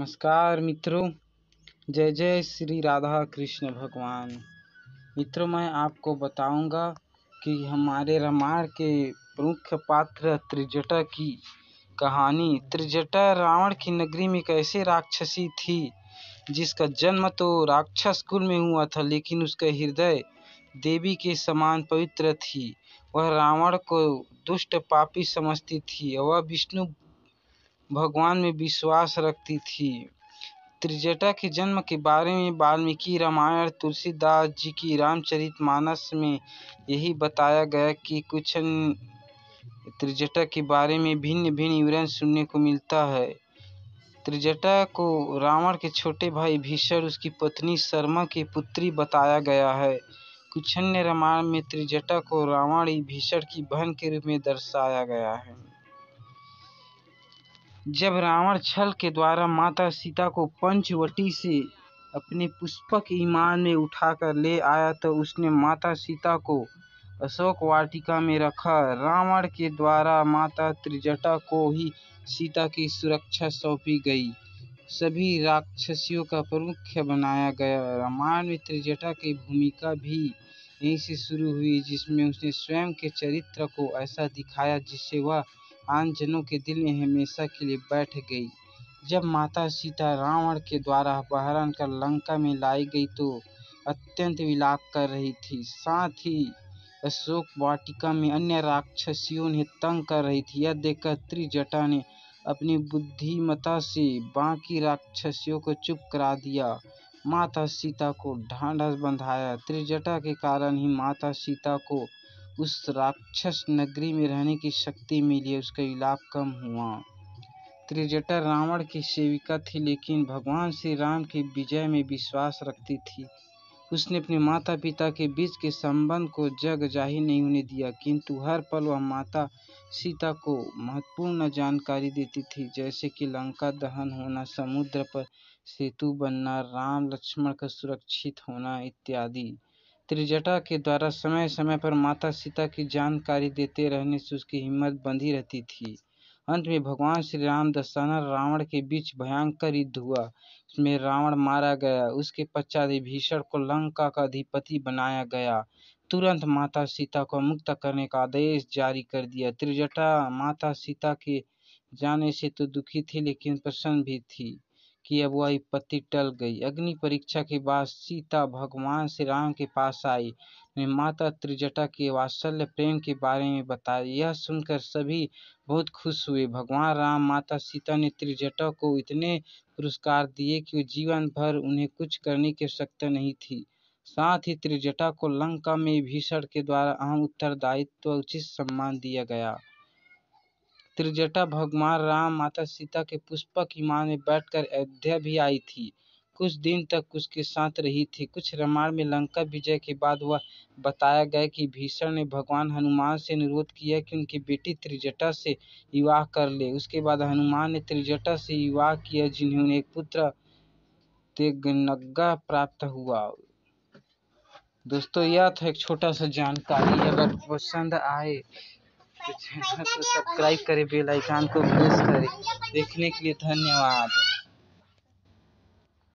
नमस्कार मित्रों, जय जय श्री राधा कृष्ण भगवान। मित्रों, मैं आपको बताऊंगा कि हमारे रामायण के प्रमुख पात्र त्रिजटा की कहानी। त्रिजटा रावण की नगरी में एक ऐसी राक्षसी थी जिसका जन्म तो राक्षस कुल में हुआ था, लेकिन उसका हृदय देवी के समान पवित्र थी। वह रावण को दुष्ट पापी समझती थी और वह विष्णु भगवान में विश्वास रखती थी। त्रिजटा के जन्म के बारे में वाल्मीकि रामायण, तुलसीदास जी की रामचरितमानस में यही बताया गया कि कुछ त्रिजटा के बारे में भिन्न भिन्न विवरण सुनने को मिलता है। त्रिजटा को रावण के छोटे भाई भीषण, उसकी पत्नी शर्मा की पुत्री बताया गया है। कुछ अन्य रामायण में त्रिजटा को रावण भीषण की बहन के रूप में दर्शाया गया है। जब रावण छल के द्वारा माता सीता को पंचवटी से अपने पुष्पक विमान में उठाकर ले आया तो उसने माता सीता को अशोक वाटिका में रखा। रावण के द्वारा माता त्रिजटा को ही सीता की सुरक्षा सौंपी गई। सभी राक्षसियों का प्रमुख बनाया गया। रामायण में त्रिजटा की भूमिका भी यहीं से शुरू हुई, जिसमें उसने स्वयं के चरित्र को ऐसा दिखाया जिससे वह आम जनों के दिल में हमेशा के लिए बैठ गई। जब माता सीता रावण के द्वारा अपहरण कर लंका में लाई गई तो अत्यंत विलाप कर रही थी। साथ ही अशोक वाटिका में अन्य राक्षसियों ने तंग कर रही थी। यह देखकर त्रिजटा ने अपनी बुद्धिमत्ता से बाकी राक्षसियों को चुप करा दिया। माता सीता को ढांढस बंधाया। त्रिजटा के कारण ही माता सीता को उस राक्षस नगरी में रहने की शक्ति मिली, उसका विलाप कम हुआ। त्रिजटा रावण की सेविका थी, लेकिन भगवान श्री राम की विजय में विश्वास रखती थी। उसने अपने माता पिता के बीच के संबंध को जग जाहिर नहीं होने दिया, किंतु हर पल वह माता सीता को महत्वपूर्ण जानकारी देती थी, जैसे कि लंका दहन होना, समुद्र पर सेतु बनना, राम लक्ष्मण का सुरक्षित होना इत्यादि। त्रिजटा के द्वारा समय समय पर माता सीता की जानकारी देते रहने से उसकी हिम्मत बंधी रहती थी। अंत में भगवान श्री राम दशरथ रावण के बीच भयंकर युद्ध हुआ, उसमें रावण मारा गया। उसके पश्चात भीषण को लंका का अधिपति बनाया गया। तुरंत माता सीता को मुक्त करने का आदेश जारी कर दिया। त्रिजटा माता सीता के जाने से तो दुखी थी, लेकिन प्रसन्न भी थी कि अब वह विपत्ति टल गई। अग्नि परीक्षा के बाद सीता भगवान श्री राम के पास आई। माता त्रिजटा के वात्सल्य प्रेम के बारे में बताया। यह सुनकर सभी बहुत खुश हुए। भगवान राम, माता सीता ने त्रिजटा को इतने पुरस्कार दिए कि जीवन भर उन्हें कुछ करने की आवश्यकता नहीं थी। साथ ही त्रिजटा को लंका में भीषण के द्वारा अहम उत्तरदायित्व उचित सम्मान दिया गया। त्रिजटा भगवान राम, माता सीता के पुष्पक विमान में बैठकर अयोध्या भी आई थी। कुछ दिन तक उसके साथ रही थी। कुछ रामायण में लंका विजय के बाद वह बताया गया कि भीषण ने भगवान हनुमान से अनुरोध किया कि उनकी बेटी त्रिजटा से विवाह कर ले। उसके बाद हनुमान ने त्रिजटा से विवाह किया, जिन्हें उन्हें एक पुत्र तेगनग्गा प्राप्त हुआ। दोस्तों, यह था एक छोटा सा जानकारी। अगर पसंद आए तो चैनल को सब्सक्राइब करें, बेल आइकन को प्रेस करें। देखने के लिए धन्यवाद।